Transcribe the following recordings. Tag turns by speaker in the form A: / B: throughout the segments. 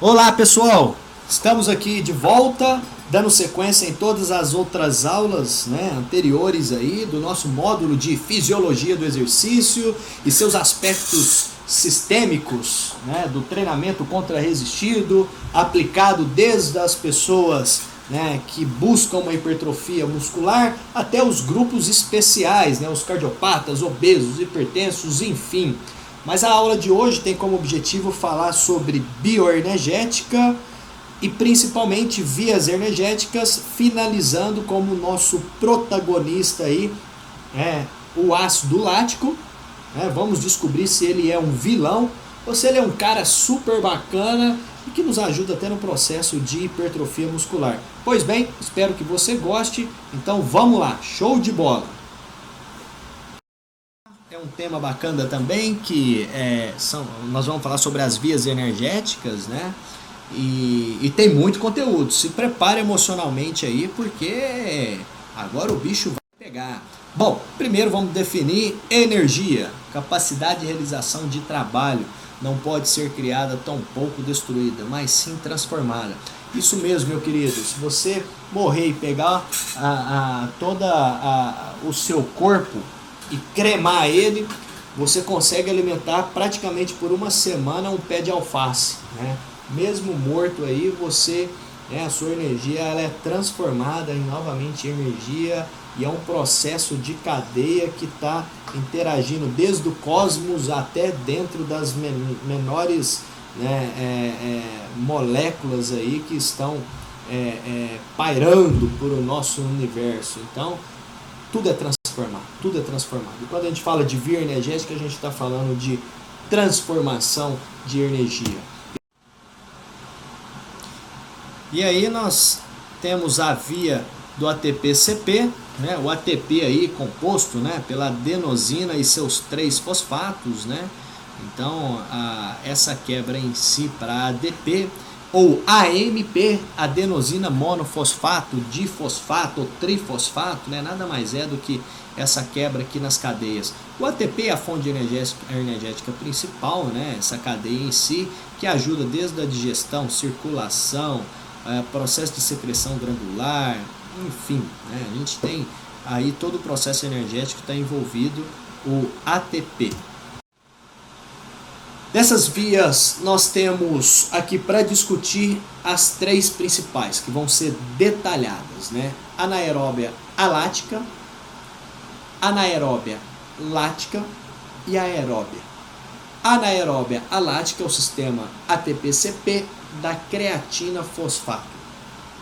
A: Olá pessoal, estamos aqui de volta, dando sequência em todas as outras aulas, anteriores aí do nosso módulo de fisiologia do exercício e seus aspectos sistêmicos, do treinamento contra-resistido, aplicado desde as pessoas que buscam uma hipertrofia muscular até os grupos especiais, os cardiopatas, obesos, hipertensos, enfim. Mas a aula de hoje tem como objetivo falar sobre bioenergética e principalmente vias energéticas, finalizando como nosso protagonista aí, o ácido lático. Vamos descobrir se ele é um vilão ou se ele é um cara super bacana e que nos ajuda até no processo de hipertrofia muscular. Pois bem, espero que você goste, então vamos lá, show de bola! É um tema bacana também, que nós vamos falar sobre as vias energéticas, e tem muito conteúdo. Se prepare emocionalmente aí, porque agora o bicho vai pegar. Bom, primeiro vamos definir energia. Capacidade de realização de trabalho não pode ser criada, tampouco destruída, mas sim transformada. Isso mesmo, meu querido. Se você morrer e pegar o seu corpo e cremar ele, você consegue alimentar praticamente por uma semana um pé de alface, Mesmo morto aí, a sua energia ela é transformada em novamente energia, e é um processo de cadeia que está interagindo desde o cosmos até dentro das menores moléculas aí que estão pairando por o nosso universo. Então, tudo é transformado. E quando a gente fala de via energética, a gente está falando de transformação de energia. E aí nós temos a via do ATP-CP, o ATP aí composto pela adenosina e seus 3 fosfatos, Então, essa quebra em si para ADP, ou AMP, adenosina monofosfato, difosfato ou trifosfato, nada mais é do que essa quebra aqui nas cadeias. O ATP é a fonte energética principal, essa cadeia em si, que ajuda desde a digestão, circulação, processo de secreção granular, enfim, a gente tem aí todo o processo energético está envolvido o ATP. Dessas vias, nós temos aqui para discutir as 3 principais, que vão ser detalhadas, anaeróbia alática, anaeróbia lática e aeróbia. Anaeróbia alática é o sistema ATP-CP da creatina fosfato.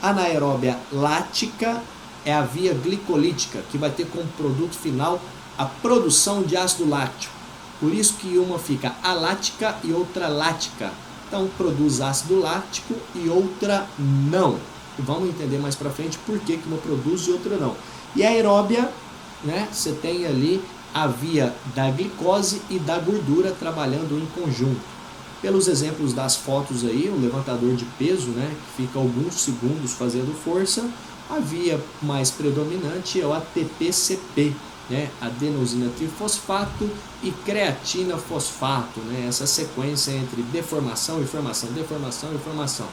A: Anaeróbia lática é a via glicolítica, que vai ter como produto final a produção de ácido láctico. Por isso que uma fica alática e outra lática. Então produz ácido láctico e outra não. E vamos entender mais para frente por que uma produz e outra não. E a aeróbia, você tem ali a via da glicose e da gordura trabalhando em conjunto. Pelos exemplos das fotos aí, o levantador de peso, que fica alguns segundos fazendo força, a via mais predominante é o ATP-CP, adenosina trifosfato e creatina fosfato, essa sequência entre deformação, informação, deformação, informação.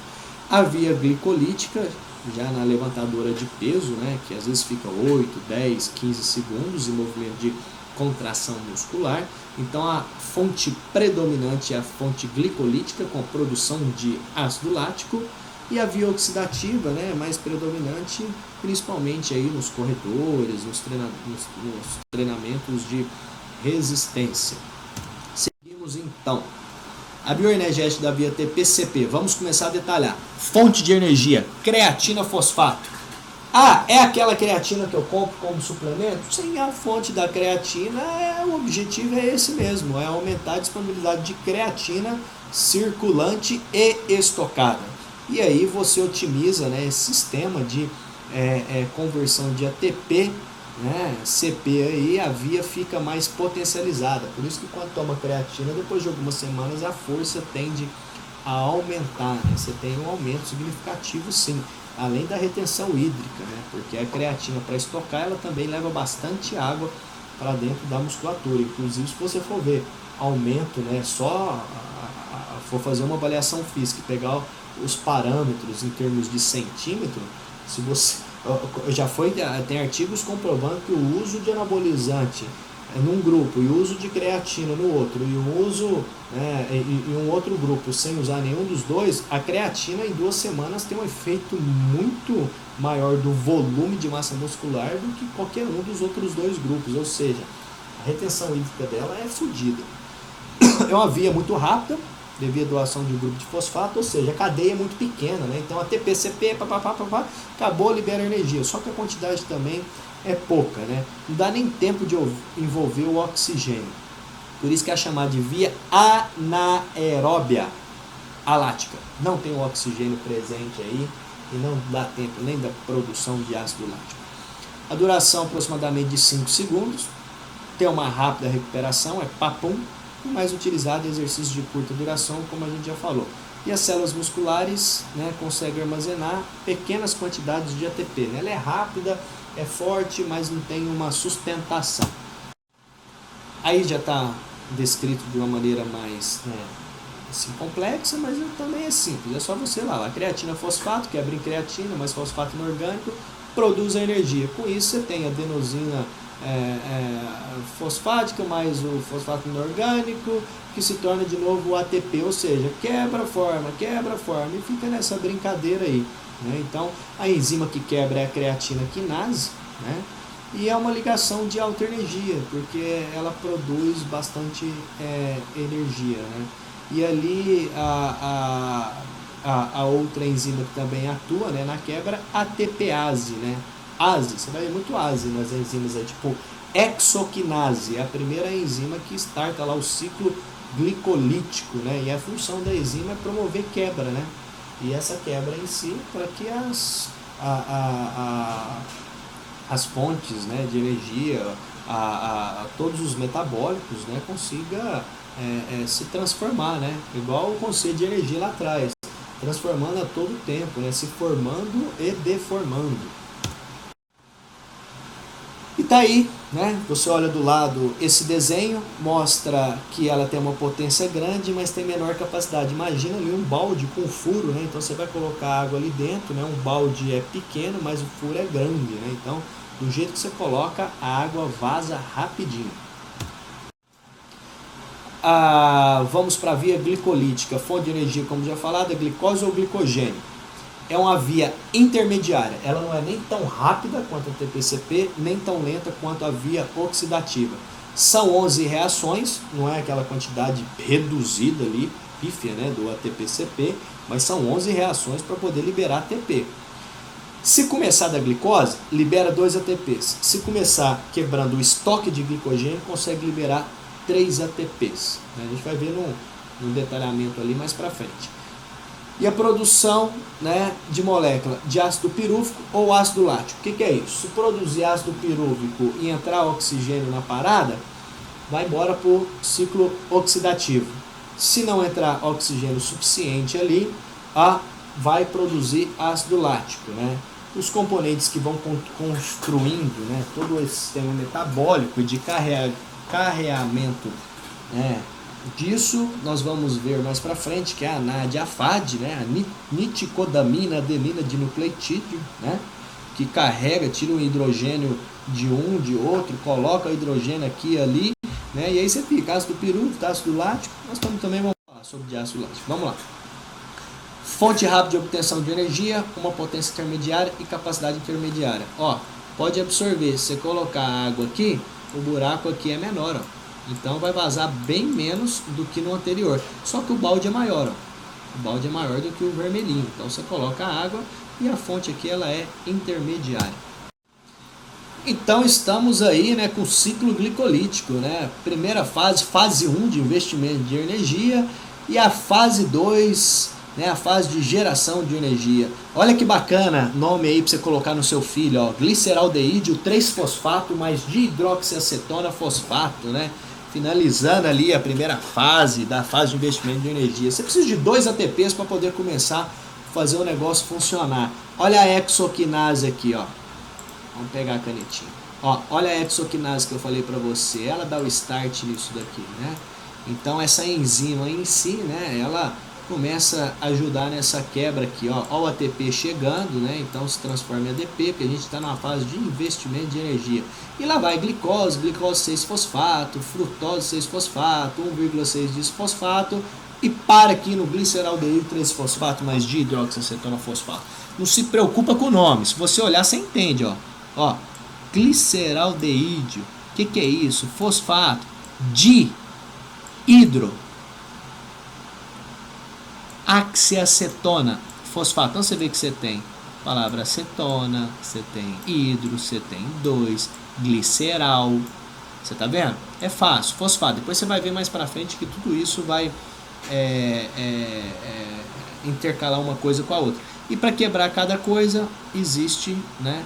A: A via glicolítica, já na levantadora de peso, que às vezes fica 8, 10, 15 segundos em movimento de contração muscular. Então a fonte predominante é a fonte glicolítica, com a produção de ácido lático, e a via oxidativa, mais predominante, principalmente aí nos corredores, nos treinamentos de resistência. Seguimos então. A bioenergética da via ATP-CP, vamos começar a detalhar. Fonte de energia, creatina fosfato. É aquela creatina que eu compro como suplemento? Sim, a fonte da creatina, o objetivo é esse mesmo, é aumentar a disponibilidade de creatina circulante e estocada. E aí você otimiza esse sistema de conversão de ATP, CP, aí a via fica mais potencializada. Por isso que quando toma creatina, depois de algumas semanas a força tende a aumentar, você tem um aumento significativo sim. Além da retenção hídrica, porque a creatina, para estocar, ela também leva bastante água para dentro da musculatura. Inclusive, se você for ver aumento, só a for fazer uma avaliação física e pegar os parâmetros em termos de centímetro, se você tem artigos comprovando que o uso de anabolizante num grupo e o uso de creatina no outro e o uso e um outro grupo sem usar nenhum dos dois, a creatina em 2 semanas tem um efeito muito maior do volume de massa muscular do que qualquer um dos outros 2 grupos, ou seja, a retenção hídrica dela é fodida. É uma via muito rápida devido à ação de um grupo de fosfato, ou seja, a cadeia é muito pequena, né? Então a ATP-CP, acabou, libera energia, só que a quantidade também é pouca, né? Não dá nem tempo de envolver o oxigênio. Por isso que é chamada de via anaeróbia alática. Não tem o oxigênio presente aí e não dá tempo nem da produção de ácido lático. A duração aproximadamente de 5 segundos, tem uma rápida recuperação, é papum, mais utilizado em exercícios de curta duração, como a gente já falou. E as células musculares, né, conseguem armazenar pequenas quantidades de ATP. Né? Ela é rápida, é forte, mas não tem uma sustentação. Aí já está descrito de uma maneira mais assim, complexa, mas também é simples. É só você lá, creatina fosfato, quebra em creatina, mais fosfato inorgânico, produz a energia. Com isso você tem adenosina fosfática mais o fosfato inorgânico, que se torna de novo o ATP, ou seja, quebra a forma, e fica nessa brincadeira aí. Né? Então, a enzima que quebra é a creatina quinase, né? E é uma ligação de alta energia, porque ela produz bastante energia. Né? E ali a outra enzima que também atua, né, na quebra, ATPase, né? ASE, você vai ver muito ASE nas enzimas aí, tipo hexoquinase, é a primeira enzima que starta lá o ciclo glicolítico, né? E a função da enzima é promover quebra, né? E essa quebra em si, para que as fontes, né, de energia, todos os metabólicos, né, consiga se transformar, né? Igual o conceito de energia lá atrás, transformando a todo tempo, né? Se formando e deformando. E tá aí, né? Você olha do lado, esse desenho mostra que ela tem uma potência grande, mas tem menor capacidade. Imagina ali um balde com furo, né? Então você vai colocar água ali dentro, né? Um balde é pequeno, mas o furo é grande, né? Então, do jeito que você coloca, a água vaza rapidinho. Vamos para a via glicolítica, fonte de energia, como já falado, é glicose ou glicogênio. É uma via intermediária, ela não é nem tão rápida quanto a ATP-CP, nem tão lenta quanto a via oxidativa. São 11 reações, não é aquela quantidade reduzida ali, pífia, né, do ATP-CP, mas são 11 reações para poder liberar ATP. Se começar da glicose, libera 2 ATPs. Se começar quebrando o estoque de glicogênio, consegue liberar 3 ATPs. A gente vai ver no detalhamento ali mais para frente. E a produção, né, de molécula de ácido pirúvico ou ácido lático. O que é isso? Se produzir ácido pirúvico e entrar oxigênio na parada, vai embora para o ciclo oxidativo. Se não entrar oxigênio suficiente ali, vai produzir ácido lático. Né? Os componentes que vão construindo, né, todo esse sistema metabólico de carreamento, né, disso nós vamos ver mais para frente, que é a NAD-AFAD, né? A niticodamina adenina dinucleotídeo, né? Que carrega, tira o hidrogênio de um, de outro, coloca o hidrogênio aqui e ali, né? E aí você fica ácido pirúvico, ácido lático. Nós também vamos falar sobre ácido lático. Vamos lá. Fonte rápida de obtenção de energia, uma potência intermediária e capacidade intermediária. Pode absorver. Se você colocar água aqui, o buraco aqui é menor, Então vai vazar bem menos do que no anterior. Só que o balde é maior, O balde é maior do que o vermelhinho. Então você coloca a água e a fonte aqui ela é intermediária. Então estamos aí, né, com o ciclo glicolítico, né? Primeira fase, fase 1 de investimento de energia, e a fase 2, né, a fase de geração de energia. Olha que bacana, nome aí para você colocar no seu filho, gliceraldeídio 3-fosfato mais dihidroxiacetona fosfato, né? Finalizando ali a primeira fase da fase de investimento de energia. Você precisa de 2 ATPs para poder começar a fazer o negócio funcionar. Olha a hexoquinase aqui, Vamos pegar a canetinha. Olha a hexoquinase que eu falei para você. Ela dá o start nisso daqui, né? Então essa enzima em si, né, ela começa a ajudar nessa quebra aqui, ó, o ATP chegando, né, então se transforma em ADP, porque a gente está numa fase de investimento de energia. E lá vai glicose, glicose 6-fosfato, frutose 6-fosfato, 1,6 disfosfato, e para aqui no gliceraldeído 3-fosfato mais dihidroxacetona-fosfato. Não se preocupa com o nome, se você olhar você entende, ó, gliceraldeídio, o que é isso? Fosfato, hidroxiacetona, fosfato. Então você vê que você tem palavra acetona, você tem hidro, você tem 2, gliceral. Você tá vendo? É fácil, fosfato. Depois você vai ver mais pra frente que tudo isso vai intercalar uma coisa com a outra. E para quebrar cada coisa existe, né,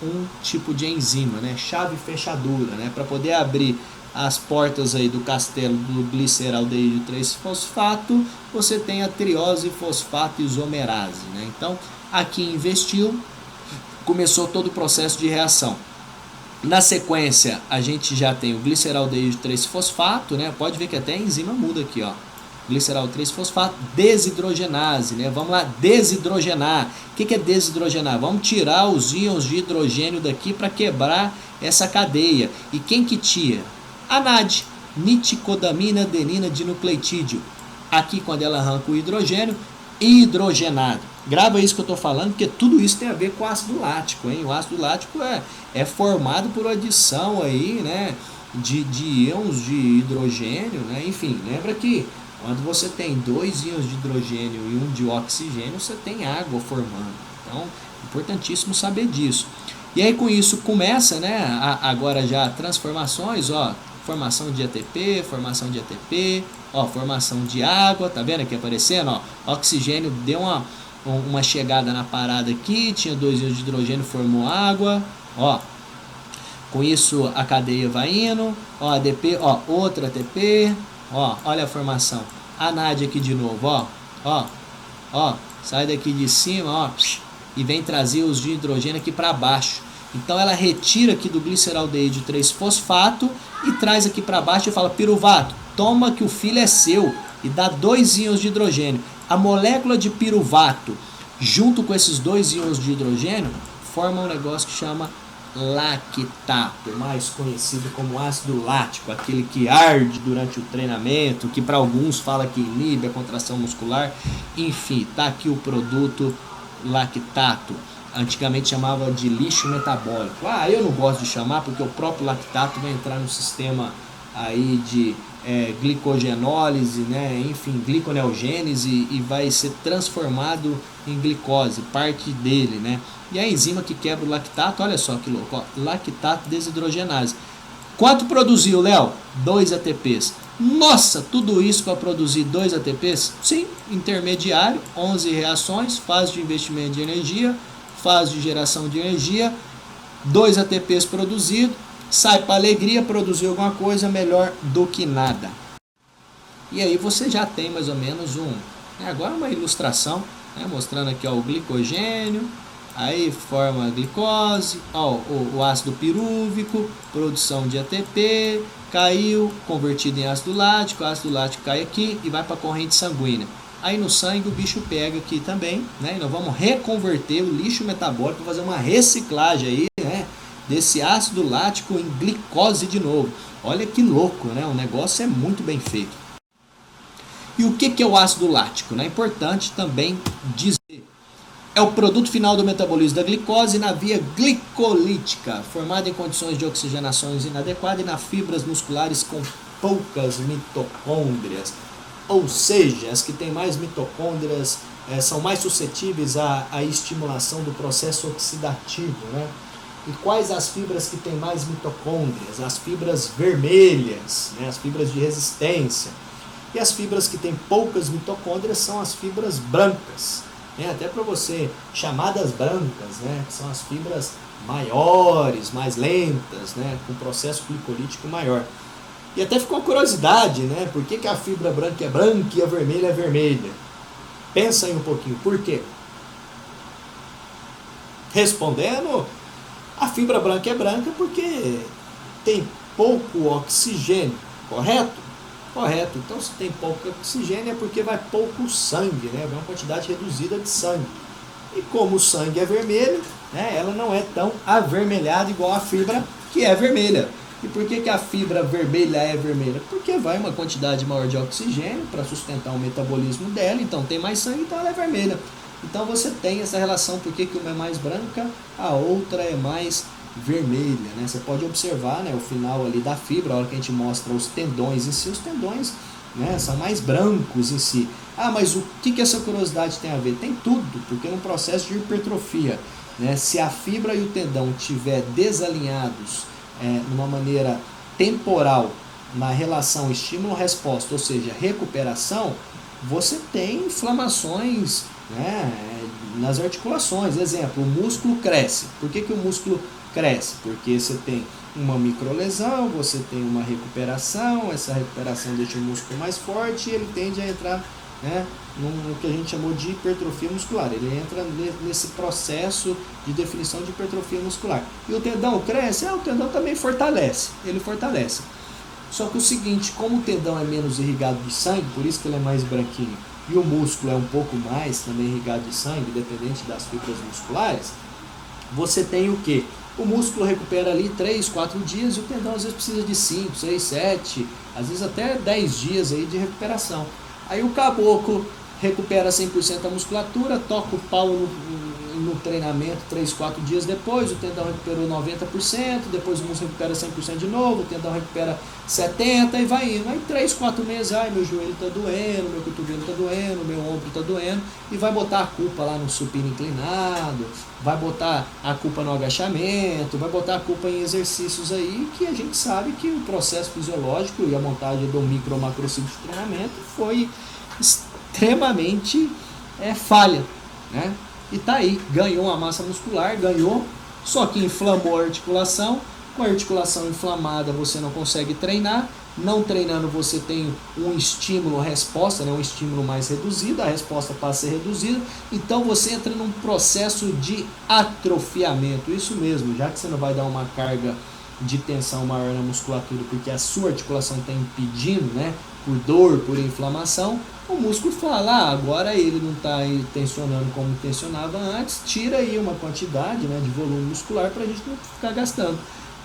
A: um tipo de enzima, né, chave fechadura, né, para poder abrir as portas aí do castelo do gliceraldeído 3-fosfato, você tem a triose fosfato isomerase, né? Então, aqui investiu, começou todo o processo de reação. Na sequência, a gente já tem o gliceraldeído 3-fosfato, né? Pode ver que até a enzima muda aqui, ó. Glicerol 3-fosfato, desidrogenase, né? Vamos lá, desidrogenar. O que é desidrogenar? Vamos tirar os íons de hidrogênio daqui para quebrar essa cadeia. E quem que tira? A NAD, niticodamina adenina dinucleotídeo. Aqui, quando ela arranca o hidrogênio, hidrogenado. Grava isso que eu estou falando, porque tudo isso tem a ver com o ácido lático, hein? O ácido lático é formado por adição aí, né, de íons de hidrogênio, né? Enfim, lembra que quando você tem 2 íons de hidrogênio e 1 de oxigênio, você tem água formando. Então, importantíssimo saber disso. E aí com isso começa, né, agora já transformações, ó, formação de ATP, ó, formação de água, tá vendo aqui aparecendo, ó, oxigênio deu uma chegada na parada aqui, tinha 2 íons de hidrogênio, formou água, ó. Com isso a cadeia vai indo, ó, ADP, ó, outra ATP, ó, olha a formação. A NAD aqui de novo, ó, sai daqui de cima, ó, e vem trazer os de hidrogênio aqui para baixo. Então ela retira aqui do gliceraldeído 3-fosfato e traz aqui para baixo e fala: piruvato, toma que o filho é seu, e dá 2 íons de hidrogênio. A molécula de piruvato, junto com esses 2 íons de hidrogênio, forma um negócio que chama lactato, mais conhecido como ácido lático, aquele que arde durante o treinamento, que para alguns fala que inibe a contração muscular. Enfim, tá aqui o produto lactato. Antigamente chamava de lixo metabólico. Eu não gosto de chamar porque o próprio lactato vai entrar no sistema aí de glicogenólise, né? Enfim, gliconeogênese, e vai ser transformado em glicose, parte dele, né? E a enzima que quebra o lactato, olha só que louco, ó, lactato desidrogenase. Quanto produziu, Léo? 2 ATPs. Nossa, tudo isso para produzir 2 ATPs? Sim, intermediário, 11 reações, fase de investimento de energia, fase de geração de energia, 2 ATPs produzidos, sai para alegria, produzir alguma coisa, melhor do que nada. E aí você já tem mais ou menos agora uma ilustração, né, mostrando aqui, ó, o glicogênio, aí forma a glicose, ó, o ácido pirúvico, produção de ATP, caiu, convertido em ácido lático, o ácido lático cai aqui e vai para a corrente sanguínea. Aí no sangue o bicho pega aqui também, né? E nós vamos reconverter o lixo metabólico, fazer uma reciclagem aí, né, desse ácido lático em glicose de novo. Olha que louco, né? O negócio é muito bem feito. E o que é o ácido lático? É importante também dizer. É o produto final do metabolismo da glicose na via glicolítica, formado em condições de oxigenações inadequadas e nas fibras musculares com poucas mitocôndrias. Ou seja, as que têm mais mitocôndrias são mais suscetíveis à estimulação do processo oxidativo, né? E quais as fibras que têm mais mitocôndrias? As fibras vermelhas, né? As fibras de resistência. E as fibras que têm poucas mitocôndrias são as fibras brancas, né? Até para você, chamadas brancas, né? Que são as fibras maiores, mais lentas, né? Com processo glicolítico maior. E até ficou uma curiosidade, né? Por que a fibra branca é branca e a vermelha é vermelha? Pensa aí um pouquinho, por quê? Respondendo, a fibra branca é branca porque tem pouco oxigênio, correto? Correto. Então, se tem pouco oxigênio é porque vai pouco sangue, né? Vai uma quantidade reduzida de sangue. E como o sangue é vermelho, né, ela não é tão avermelhada igual a fibra que é vermelha. E por que a fibra vermelha é vermelha? Porque vai uma quantidade maior de oxigênio para sustentar o metabolismo dela, então tem mais sangue, então ela é vermelha. Então você tem essa relação, por que uma é mais branca, a outra é mais vermelha, né? Você pode observar, né, o final ali da fibra, a hora que a gente mostra os tendões em si, os tendões, né, são mais brancos em si. Ah, mas o que essa curiosidade tem a ver? Tem tudo, porque no processo de hipertrofia, né, se a fibra e o tendão estiver desalinhados de uma maneira temporal na relação estímulo-resposta, ou seja, recuperação, você tem inflamações, né, nas articulações. Exemplo, o músculo cresce. Por que o músculo cresce? Porque você tem uma microlesão, você tem uma recuperação, essa recuperação deixa o músculo mais forte e ele tende a entrar, né, no que a gente chamou de hipertrofia muscular. Ele entra nesse processo de definição de hipertrofia muscular. E o tendão cresce? O tendão também fortalece, ele fortalece. Só que o seguinte, como o tendão é menos irrigado de sangue, por isso que ele é mais branquinho, e o músculo é um pouco mais também irrigado de sangue, dependente das fibras musculares, você tem o quê? O músculo recupera ali 3, 4 dias e o tendão às vezes precisa de 5, 6, 7, às vezes até 10 dias aí de recuperação. Aí o caboclo recupera 100% a musculatura, toca o pau no treinamento 3, 4 dias depois, o tendão recuperou 90%, depois o músculo recupera 100% de novo, o tendão recupera 70% e vai indo. Aí 3, 4 meses, meu joelho está doendo, meu cotovelo está doendo, meu ombro está doendo, e vai botar a culpa lá no supino inclinado, vai botar a culpa no agachamento, vai botar a culpa em exercícios aí que a gente sabe que o processo fisiológico e a montagem do micro ou macrociclo de treinamento foi extremamente falha, né? E tá aí, ganhou a massa muscular, ganhou, só que inflamou a articulação. Com a articulação inflamada você não consegue treinar, não treinando você tem um estímulo-resposta, né? Um estímulo mais reduzido, a resposta passa a ser reduzida, então você entra num processo de atrofiamento, isso mesmo, já que você não vai dar uma carga de tensão maior na musculatura, porque a sua articulação está impedindo, né? Por dor, por inflamação, o músculo fala, agora ele não está tensionando como tensionava antes, tira aí uma quantidade, né, de volume muscular para a gente não ficar gastando.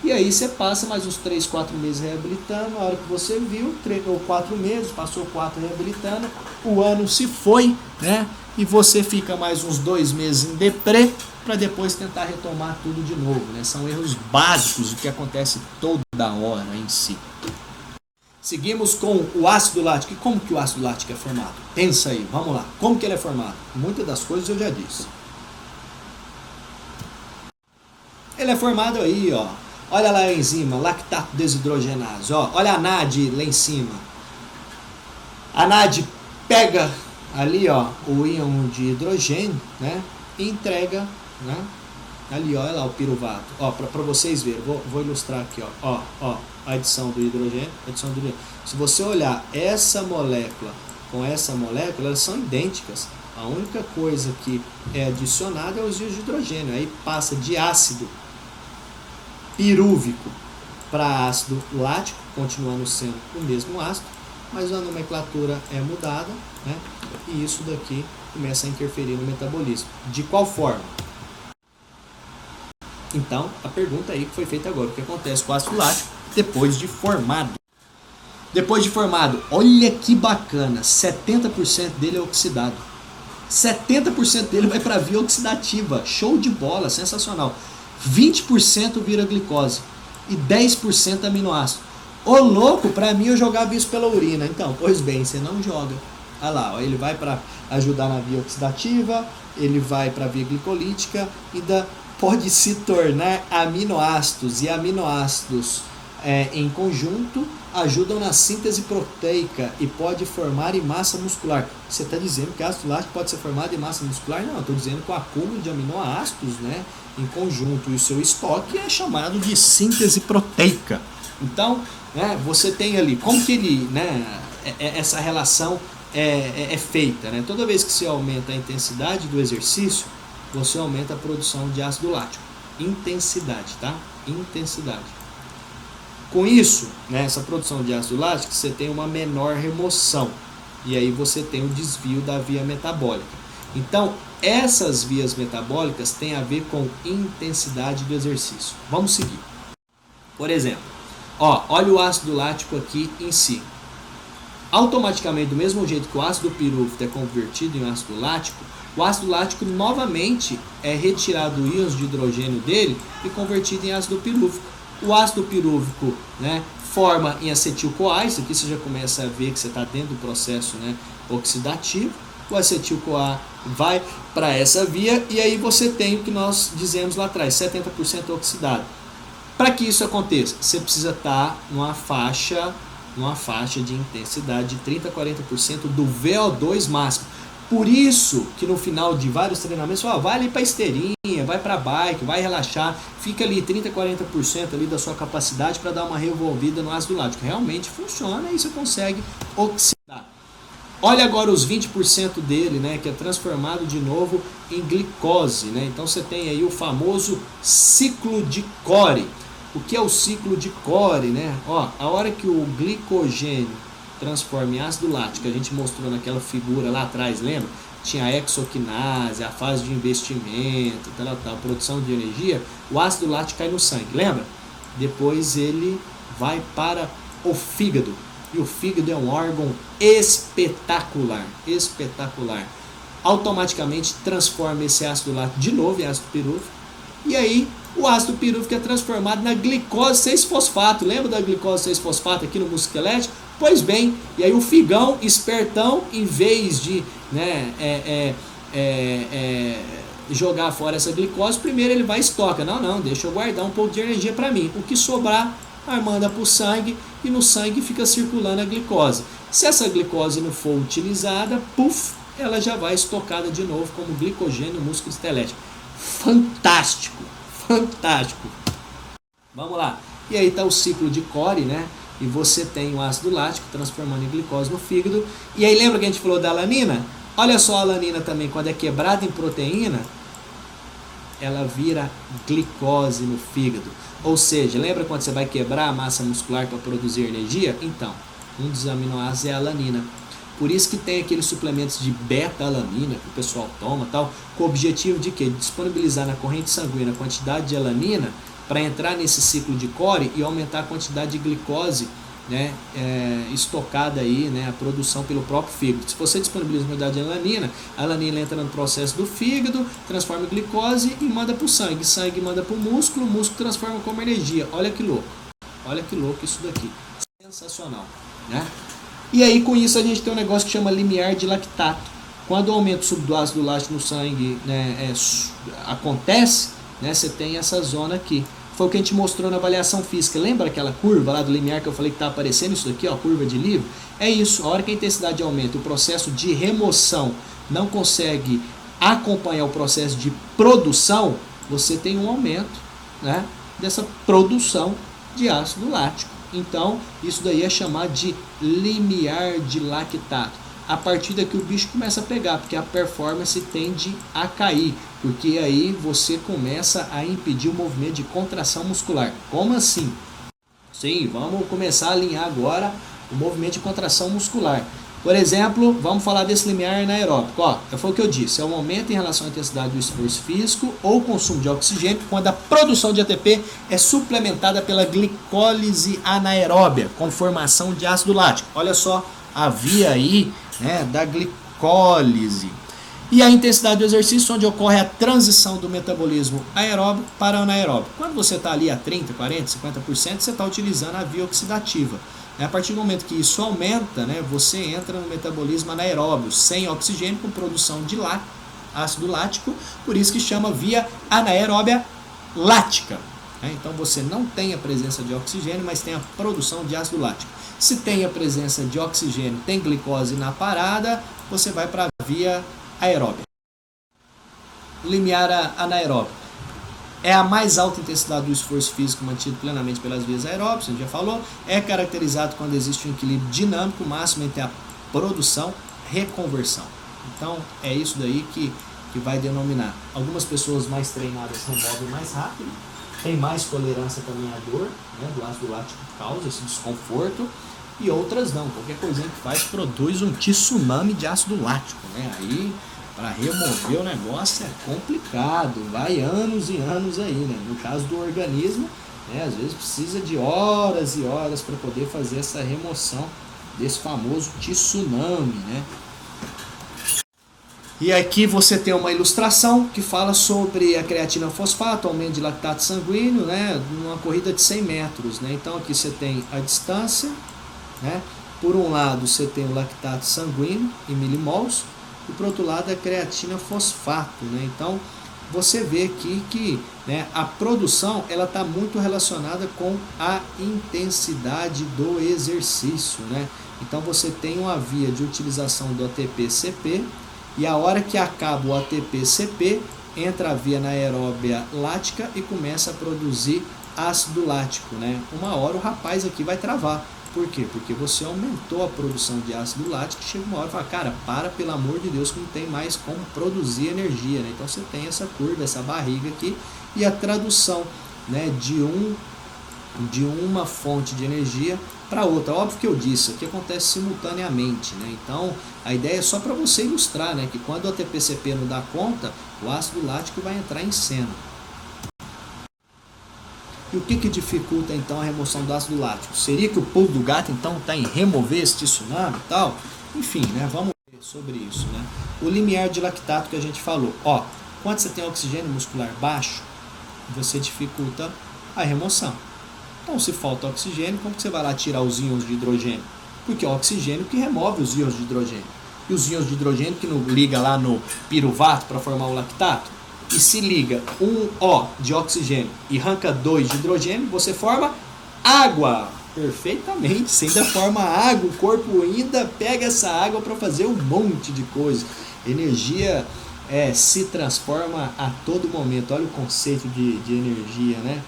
A: E aí você passa mais uns 3, 4 meses reabilitando, a hora que você viu, treinou 4 meses, passou 4 reabilitando, o ano se foi, né, e você fica mais uns 2 meses em deprê, para depois tentar retomar tudo de novo, né? São erros básicos, o que acontece toda hora em si. Seguimos com o ácido lático. E como que o ácido lático é formado? Pensa aí, vamos lá. Como que ele é formado? Muitas das coisas eu já disse. Ele é formado aí, ó. Olha lá em cima, lactato desidrogenase. Ó, olha a NAD lá em cima. A NAD pega ali, ó, o íon de hidrogênio, né? E entrega, né? Ali, ó, olha lá o piruvato. Ó, para vocês verem, vou ilustrar aqui, ó. Ó, a adição do hidrogênio, Se você olhar essa molécula com essa molécula, elas são idênticas. A única coisa que é adicionada é os íons de hidrogênio. Aí passa de ácido pirúvico para ácido lático, continuando sendo o mesmo ácido, mas a nomenclatura é mudada, né? E isso daqui começa a interferir no metabolismo. De qual forma? Então, a pergunta aí que foi feita agora, o que acontece com o ácido lático depois de formado? Depois de formado, olha que bacana, 70% dele é oxidado. 70% dele vai para a via oxidativa, show de bola, sensacional. 20% vira glicose e 10% aminoácido. Ô louco, para mim eu jogava isso pela urina. Então, pois bem, você não joga. Olha lá, ó, ele vai para ajudar na via oxidativa, ele vai para a via glicolítica, ainda pode se tornar aminoácidos, e aminoácidos em conjunto ajudam na síntese proteica e pode formar em massa muscular. Você está dizendo que ácido lático pode ser formado em massa muscular? Não, eu estou dizendo que o acúmulo de aminoácidos, né, em conjunto e o seu estoque é chamado de síntese proteica. Então, né, você tem ali, como que ele, né, essa relação é feita, né? Toda vez que você aumenta a intensidade do exercício, você aumenta a produção de ácido lático. Intensidade, tá? Intensidade. Com isso, né, essa produção de ácido lático, você tem uma menor remoção. E aí você tem o desvio da via metabólica. Então, essas vias metabólicas têm a ver com intensidade do exercício. Vamos seguir. Por exemplo, olha o ácido lático aqui em si. Automaticamente, do mesmo jeito que o ácido pirúvico é convertido em ácido lático, o ácido lático novamente é retirado íons de hidrogênio dele e convertido em ácido pirúvico. O ácido pirúvico, né, forma em acetil-CoA, isso aqui você já começa a ver que você está dentro do processo, né, oxidativo. O acetil-CoA vai para essa via e aí você tem o que nós dizemos lá atrás, 70% oxidado. Para que isso aconteça, você precisa estar numa faixa de intensidade de 30 a 40% do VO2 máximo. Por isso que no final de vários treinamentos, vai ali para esteirinha, vai para bike, vai relaxar, fica ali 30 a 40% ali da sua capacidade para dar uma revolvida no ácido lático. Realmente funciona e você consegue oxidar. Olha agora os 20% dele, né, que é transformado de novo em glicose, né? Então você tem aí o famoso ciclo de Cori. O que é o ciclo de Cori, né? A hora que o glicogênio transforma em ácido lático, a gente mostrou naquela figura lá atrás, lembra? Tinha a exoquinase, a fase de investimento, tal, produção de energia, o ácido lático cai no sangue, lembra? Depois ele vai para o fígado, e o fígado é um órgão espetacular, automaticamente transforma esse ácido lático de novo em ácido pirúvico, e aí o ácido pirúvico é transformado na glicose 6-fosfato. Lembra da glicose 6-fosfato aqui no músculo esquelético? Pois bem, e aí o figão, espertão, em vez de jogar fora essa glicose, primeiro ele vai e estoca. Não, deixa eu guardar um pouco de energia para mim. O que sobrar, manda para o sangue e no sangue fica circulando a glicose. Se essa glicose não for utilizada, ela já vai estocada de novo como glicogênio no músculo esquelético. Fantástico! Vamos lá. E aí está o ciclo de Cori, né? E você tem o ácido lático transformando em glicose no fígado. E aí lembra que a gente falou da alanina? Olha só a alanina também, quando é quebrada em proteína, ela vira glicose no fígado. Ou seja, lembra quando você vai quebrar a massa muscular para produzir energia? Então, um dos aminoácidos é a alanina. Por isso que tem aqueles suplementos de beta-alanina que o pessoal toma, tal, com o objetivo de quê? Disponibilizar na corrente sanguínea a quantidade de alanina para entrar nesse ciclo de Cori e aumentar a quantidade de glicose, né, estocada aí, né, a produção pelo próprio fígado. Se você disponibiliza uma quantidade de alanina, a alanina entra no processo do fígado, transforma em glicose e manda para o sangue. Sangue manda para o músculo transforma como energia. Olha que louco isso daqui. Sensacional, né? E aí com isso a gente tem um negócio que chama limiar de lactato. Quando o aumento do ácido lático no sangue, né, acontece, né, você tem essa zona aqui. Foi o que a gente mostrou na avaliação física. Lembra aquela curva lá do limiar que eu falei que está aparecendo? Isso daqui, a curva de livro? É isso. A hora que a intensidade aumenta, o processo de remoção não consegue acompanhar o processo de produção, você tem um aumento, né, dessa produção de ácido lático. Então, isso daí é chamado de limiar de lactato. A partir daqui o bicho começa a pegar, porque a performance tende a cair, porque aí você começa a impedir o movimento de contração muscular. Como assim? Sim, vamos começar a alinhar agora o movimento de contração muscular. Por exemplo, vamos falar desse limiar anaeróbico. Foi o que eu disse, é um aumento em relação à intensidade do esforço físico ou consumo de oxigênio quando a produção de ATP é suplementada pela glicólise anaeróbia, com formação de ácido lático. Olha só a via aí, né, da glicólise. E a intensidade do exercício, onde ocorre a transição do metabolismo aeróbico para anaeróbico. Quando você está ali a 30%, 40%, 50%, você está utilizando a via oxidativa. A partir do momento que isso aumenta, né, você entra no metabolismo anaeróbio, sem oxigênio, com produção de ácido lático, por isso que chama via anaeróbia lática. Então você não tem a presença de oxigênio, mas tem a produção de ácido lático. Se tem a presença de oxigênio, tem glicose na parada, você vai para a via aeróbia. Limiar anaeróbio. É a mais alta intensidade do esforço físico mantido plenamente pelas vias aeróbicas, a gente já falou. É caracterizado quando existe um equilíbrio dinâmico máximo entre a produção e reconversão. Então, é isso daí que vai denominar. Algumas pessoas mais treinadas se movem mais rápido, tem mais tolerância também à dor, né, do ácido lático causa esse desconforto, e outras não. Qualquer coisinha que faz produz um tsunami de ácido lático, né? Aí para remover o negócio é complicado, vai anos e anos aí, né? No caso do organismo, né, às vezes precisa de horas e horas para poder fazer essa remoção desse famoso tsunami, né? E aqui você tem uma ilustração que fala sobre a creatina fosfato, aumento de lactato sanguíneo, né, numa corrida de 100 metros. Né? Então aqui você tem a distância, né? Por um lado você tem o lactato sanguíneo em milimols, e por outro lado a creatina fosfato. Né? Então você vê aqui que, né, a produção ela está muito relacionada com a intensidade do exercício. Né? Então você tem uma via de utilização do ATP-CP, e a hora que acaba o ATP-CP, entra a via anaeróbia lática e começa a produzir ácido lático. Né? Uma hora o rapaz aqui vai travar. Por quê? Porque você aumentou a produção de ácido lático, e chega uma hora e fala, cara, para, pelo amor de Deus, que não tem mais como produzir energia. Né? Então você tem essa curva, essa barriga aqui, e a tradução, né, de uma fonte de energia para outra. Óbvio que eu disse, aqui acontece simultaneamente, né? Então a ideia é só para você ilustrar, né, que quando o ATP-CP não dá conta, o ácido lático vai entrar em cena. E o que dificulta então a remoção do ácido lático? Seria que o pulo do gato então está em remover esse tsunami e tal? Enfim, né, vamos ver sobre isso. Né? O limiar de lactato que a gente falou. Ó, quando você tem oxigênio muscular baixo, você dificulta a remoção. Então, se falta oxigênio, como que você vai lá tirar os íons de hidrogênio? Porque é o oxigênio que remove os íons de hidrogênio. E os íons de hidrogênio que não liga lá no piruvato para formar o lactato. E se liga um O de oxigênio e arranca 2 de hidrogênio, você forma água. Perfeitamente, você ainda forma água, o corpo ainda pega essa água para fazer um monte de coisa. Energia se transforma a todo momento. Olha o conceito de energia, né?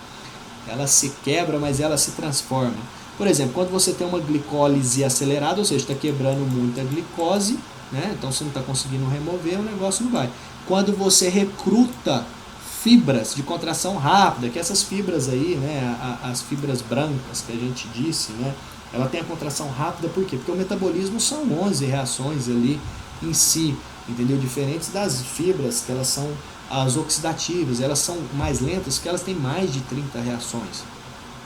A: Ela se quebra, mas ela se transforma. Por exemplo, quando você tem uma glicólise acelerada, ou seja, está quebrando muita glicose, né? Então você não está conseguindo remover, o negócio não vai. Quando você recruta fibras de contração rápida, que essas fibras aí, né, as fibras brancas que a gente disse, né, ela tem a contração rápida, por quê? Porque o metabolismo são 11 reações ali em si, entendeu? Diferentes das fibras, que elas são as oxidativas, elas são mais lentas, porque elas têm mais de 30 reações.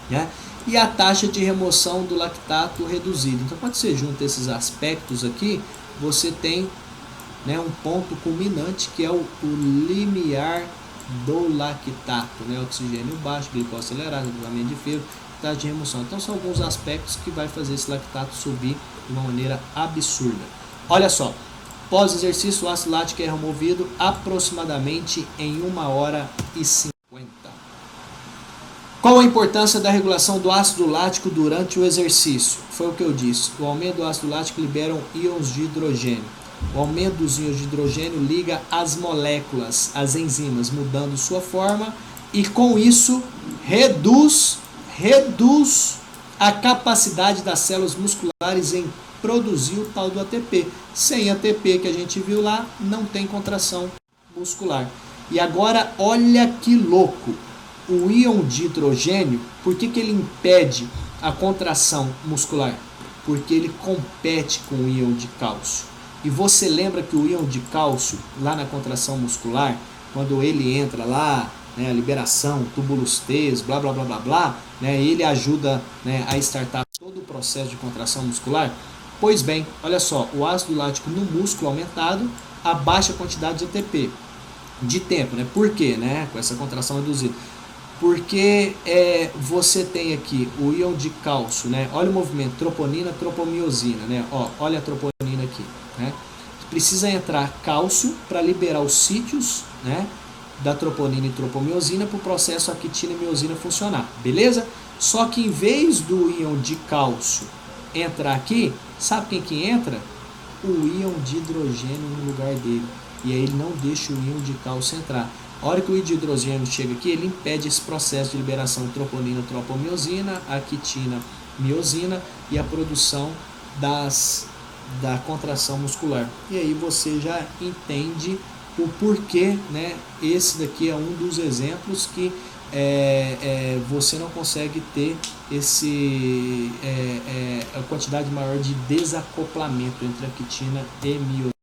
A: Né? E a taxa de remoção do lactato reduzida. Então, quando você junta esses aspectos aqui, você tem, né, um ponto culminante, que é o limiar do lactato. Né? Oxigênio baixo, glicose acelerada, isolamento de fibra, taxa de remoção. Então, são alguns aspectos que vai fazer esse lactato subir de uma maneira absurda. Olha só. Pós-exercício, o ácido lático é removido aproximadamente em 1h50. Qual a importância da regulação do ácido lático durante o exercício? Foi o que eu disse. O aumento do ácido lático libera íons de hidrogênio. O aumento dos íons de hidrogênio liga as moléculas, as enzimas, mudando sua forma, e com isso reduz a capacidade das células musculares em produzir o tal do ATP. Sem ATP, que a gente viu lá, não tem contração muscular. E agora, olha que louco. O íon de hidrogênio, por que ele impede a contração muscular? Porque ele compete com o íon de cálcio. E você lembra que o íon de cálcio, lá na contração muscular, quando ele entra lá, né, a liberação, túbulos T, blá, blá, blá, blá, blá, né, ele ajuda, né, a startar todo o processo de contração muscular? Pois bem, olha só, o ácido lático no músculo aumentado abaixa a quantidade de ATP de tempo, né? Por quê, né? Com essa contração reduzida. Porque você tem aqui o íon de cálcio, né? Olha o movimento, troponina, tropomiosina, né? Ó, olha a troponina aqui, né? Precisa entrar cálcio para liberar os sítios, né, da troponina e tropomiosina para o processo actina e miosina funcionar, beleza? Só que em vez do íon de cálcio entrar aqui, sabe quem que entra? O íon de hidrogênio no lugar dele. E aí ele não deixa o íon de cálcio entrar. A hora que o íon de hidrogênio chega aqui, ele impede esse processo de liberação de troponina, tropomiosina, actina, miosina e a produção da contração muscular. E aí você já entende o porquê, né? Esse daqui é um dos exemplos que você não consegue ter a quantidade maior de desacoplamento entre a quitina e miosina.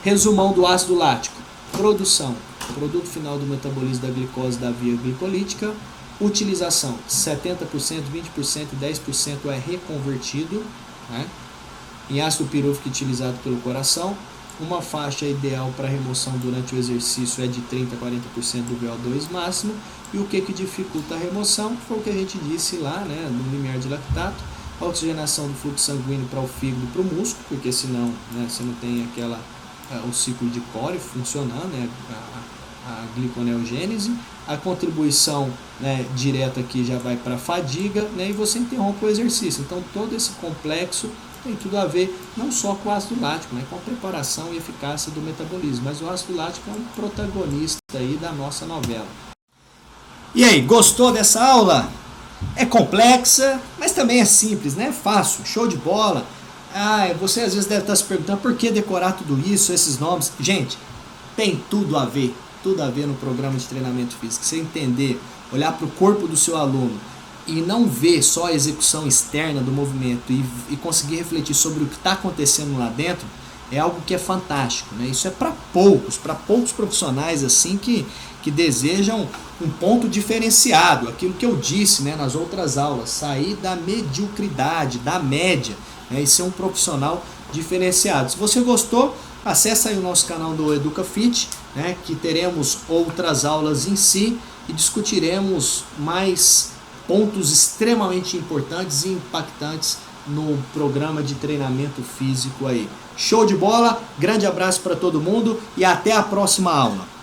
A: Resumão do ácido lático: produção, produto final do metabolismo da glicose da via glicolítica. Utilização: 70%, 20% e 10% é reconvertido, né, em ácido pirúvico utilizado pelo coração. Uma faixa ideal para remoção durante o exercício é de 30% a 40% do VO2 máximo. E o que dificulta a remoção? Foi o que a gente disse lá, né, no limiar de lactato. A oxigenação do fluxo sanguíneo para o fígado e para o músculo, porque senão, né, você não tem o ciclo de Cori funcionando, né, a gliconeogênese. A contribuição, né, direta aqui já vai para a fadiga, né, e você interrompe o exercício. Então todo esse complexo tem tudo a ver não só com o ácido lático, né, com a preparação e eficácia do metabolismo, mas o ácido lático é um protagonista aí da nossa novela. E aí, gostou dessa aula? É complexa, mas também é simples, né? Fácil, show de bola. Você às vezes deve estar se perguntando por que decorar tudo isso, esses nomes. Gente, tem tudo a ver no programa de treinamento físico. Você entender, olhar para o corpo do seu aluno e não ver só a execução externa do movimento e conseguir refletir sobre o que está acontecendo lá dentro, é algo que é fantástico, né? Isso é para poucos profissionais assim que desejam um ponto diferenciado, aquilo que eu disse, né, nas outras aulas, sair da mediocridade, da média, né, e ser um profissional diferenciado. Se você gostou, acessa aí o nosso canal do EducaFit, né, que teremos outras aulas em si e discutiremos mais pontos extremamente importantes e impactantes no programa de treinamento físico aí. Show de bola, grande abraço para todo mundo e até a próxima aula.